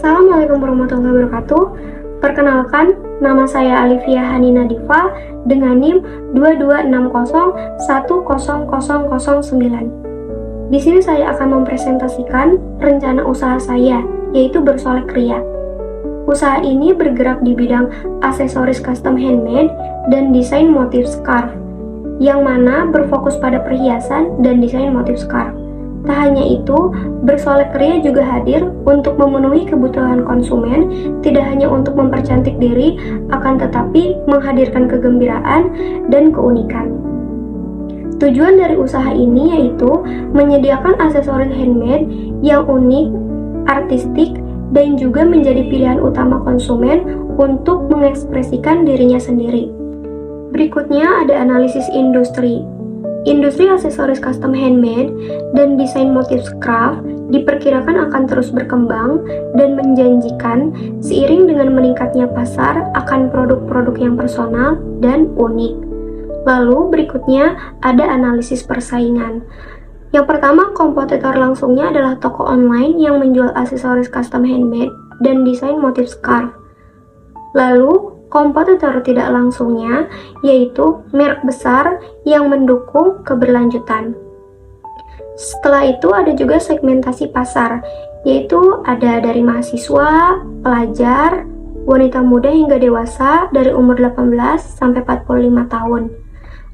Assalamualaikum warahmatullahi wabarakatuh. Perkenalkan, nama saya Alivia Hanina Diva dengan NIM 2260100009. Di sini saya akan mempresentasikan rencana usaha saya, yaitu Bersolek Ria. Usaha ini bergerak di bidang aksesoris custom handmade dan desain motif scarf, yang mana berfokus pada perhiasan dan desain motif scarf. Tak hanya itu, Bersolek Ria juga hadir untuk memenuhi kebutuhan konsumen, tidak hanya untuk mempercantik diri, akan tetapi menghadirkan kegembiraan dan keunikan. Tujuan dari usaha ini yaitu menyediakan aksesoris handmade yang unik, artistik, dan juga menjadi pilihan utama konsumen untuk mengekspresikan dirinya sendiri. Berikutnya ada analisis industri. Industri aksesoris custom handmade dan desain motif scarf diperkirakan akan terus berkembang dan menjanjikan seiring dengan meningkatnya pasar akan produk-produk yang personal dan unik. Lalu berikutnya ada analisis persaingan. Yang pertama, kompetitor langsungnya adalah toko online yang menjual aksesoris custom handmade dan desain motif scarf. Lalu kompetitor tidak langsungnya yaitu merek besar yang mendukung keberlanjutan. Setelah itu ada juga segmentasi pasar, yaitu ada dari mahasiswa, pelajar, wanita muda hingga dewasa dari umur 18 sampai 45 tahun.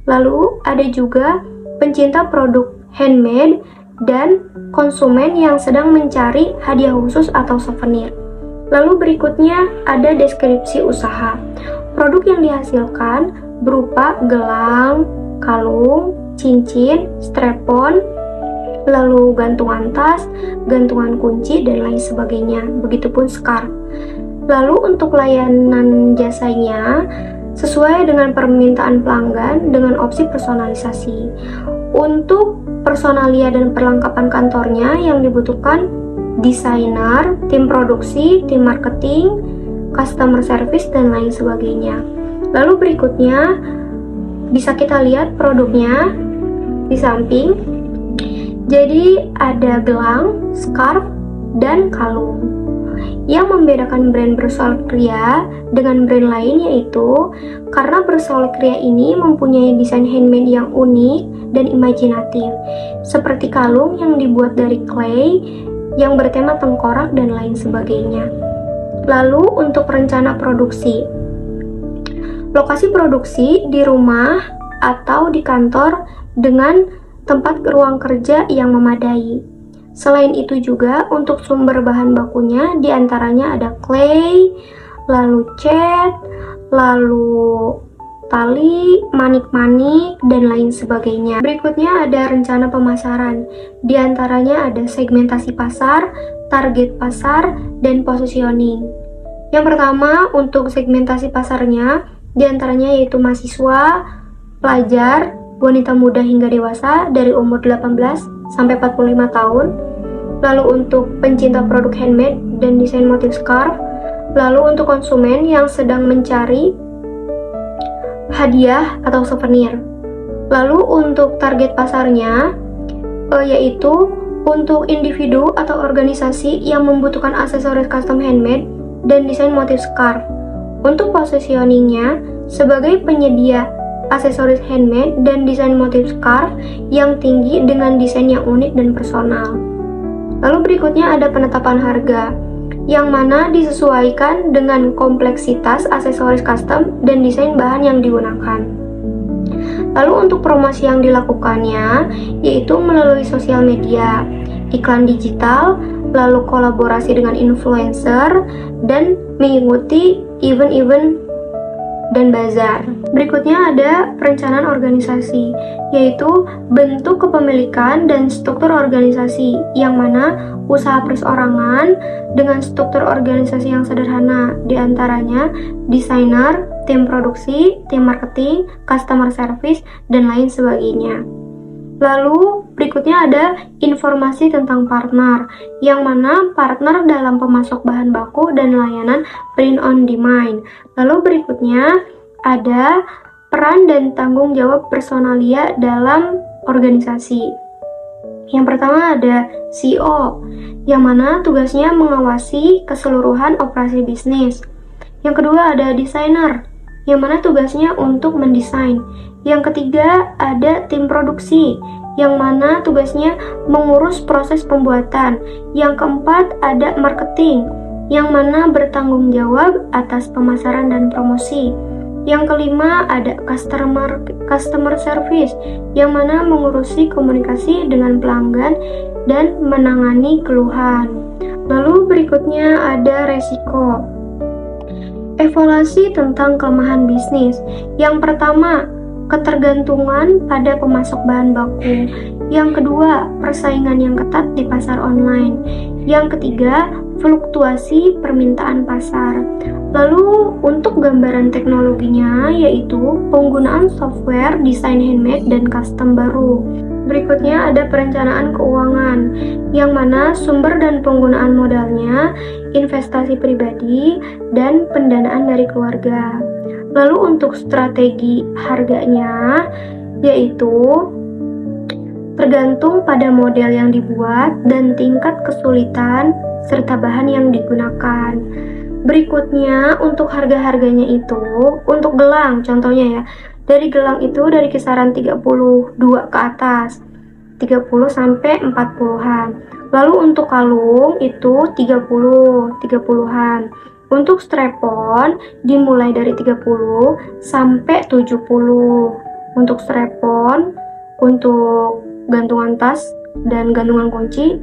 Lalu ada juga pencinta produk handmade dan konsumen yang sedang mencari hadiah khusus atau souvenir. Lalu berikutnya ada deskripsi usaha. Produk yang dihasilkan berupa gelang, kalung, cincin, strap-on, lalu gantungan tas, gantungan kunci, dan lain sebagainya. Begitupun scarf. Lalu untuk layanan jasanya sesuai dengan permintaan pelanggan dengan opsi personalisasi. Untuk personalia dan perlengkapan kantornya yang dibutuhkan desainer, tim produksi, tim marketing, customer service, dan lain sebagainya. Lalu berikutnya bisa kita lihat produknya di samping. Jadi ada gelang, scarf, dan kalung. Yang membedakan brand Bersolek Ria dengan brand lain yaitu karena Bersolek Ria ini mempunyai desain handmade yang unik dan imajinatif, seperti kalung yang dibuat dari clay yang bertema tengkorak dan lain sebagainya. Lalu untuk rencana produksi, lokasi produksi di rumah atau di kantor dengan tempat ruang kerja yang memadai. Selain itu juga untuk sumber bahan bakunya diantaranya ada clay, lalu cat, lalu tali, manik-manik, dan lain sebagainya. Berikutnya ada rencana pemasaran. Di antaranya ada segmentasi pasar, target pasar, dan positioning. Yang pertama, untuk segmentasi pasarnya, di antaranya yaitu mahasiswa, pelajar, wanita muda hingga dewasa dari umur 18 sampai 45 tahun. Lalu untuk pencinta produk handmade dan desain motif scarf. Lalu untuk konsumen yang sedang mencari hadiah atau souvenir. Lalu untuk target pasarnya yaitu untuk individu atau organisasi yang membutuhkan aksesoris custom handmade dan desain motif scarf. Untuk positioningnya sebagai penyedia aksesoris handmade dan desain motif scarf yang tinggi dengan desain yang unik dan personal. Lalu berikutnya ada penetapan harga, yang mana disesuaikan dengan kompleksitas aksesoris custom dan desain bahan yang digunakan. Lalu untuk promosi yang dilakukannya yaitu melalui sosial media, iklan digital, lalu kolaborasi dengan influencer, dan mengikuti event-event dan bazar. Berikutnya ada perencanaan organisasi, yaitu bentuk kepemilikan dan struktur organisasi, yang mana usaha perseorangan dengan struktur organisasi yang sederhana, diantaranya desainer, tim produksi, tim marketing, customer service, dan lain sebagainya. Lalu berikutnya ada informasi tentang partner, yang mana partner dalam pemasok bahan baku dan layanan print on demand. Lalu berikutnya ada peran dan tanggung jawab personalia dalam organisasi. Yang pertama ada CEO, yang mana tugasnya mengawasi keseluruhan operasi bisnis. Yang kedua ada desainer, yang mana tugasnya untuk mendesain. Yang ketiga ada tim produksi, yang mana tugasnya mengurus proses pembuatan. Yang keempat ada marketing, yang mana bertanggung jawab atas pemasaran dan promosi. Yang kelima ada customer service, yang mana mengurusi komunikasi dengan pelanggan dan menangani keluhan. Lalu berikutnya ada resiko. Evaluasi tentang kelemahan bisnis. Yang pertama, ketergantungan pada pemasok bahan baku. Yang kedua, persaingan yang ketat di pasar online. Yang ketiga, fluktuasi permintaan pasar. Lalu untuk gambaran teknologinya yaitu penggunaan software desain handmade dan custom baru. Berikutnya ada perencanaan keuangan, yang mana sumber dan penggunaan modalnya, investasi pribadi, dan pendanaan dari keluarga. Lalu untuk strategi harganya yaitu tergantung pada model yang dibuat dan tingkat kesulitan serta bahan yang digunakan. Berikutnya untuk harga-harganya itu, untuk gelang contohnya ya, dari gelang itu dari kisaran 32 ke atas, 30 sampai 40-an. Lalu untuk kalung itu 30-an. Untuk strap-on dimulai dari 30 sampai 70. Untuk strap-on, untuk gantungan tas dan gantungan kunci.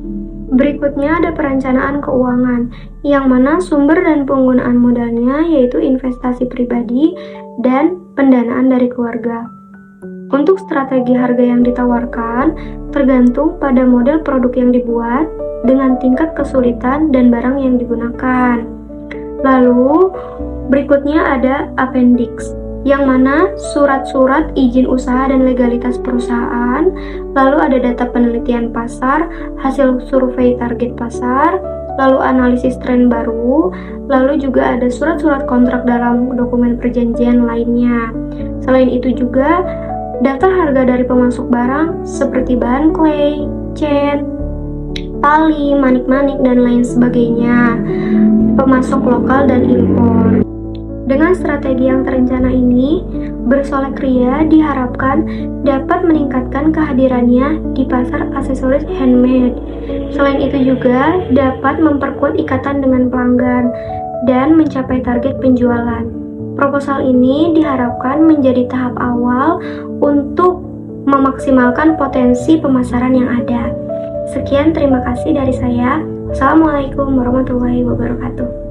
Berikutnya ada perencanaan keuangan, yang mana sumber dan penggunaan modalnya yaitu investasi pribadi dan pendanaan dari keluarga. Untuk strategi harga yang ditawarkan tergantung pada model produk yang dibuat dengan tingkat kesulitan dan barang yang digunakan. Lalu berikutnya ada appendix, yang mana surat-surat izin usaha dan legalitas perusahaan, lalu ada data penelitian pasar, hasil survei target pasar, lalu analisis tren baru, lalu juga ada surat-surat kontrak dalam dokumen perjanjian lainnya. Selain itu juga daftar harga dari pemasok barang seperti bahan clay, cat, tali, manik-manik, dan lain sebagainya, pemasok lokal dan impor. Dengan strategi yang terencana ini, Bersolek Ria diharapkan dapat meningkatkan kehadirannya di pasar aksesoris handmade. Selain itu juga dapat memperkuat ikatan dengan pelanggan dan mencapai target penjualan. Proposal ini diharapkan menjadi tahap awal untuk memaksimalkan potensi pemasaran yang ada. Sekian, terima kasih dari saya. Assalamualaikum warahmatullahi wabarakatuh.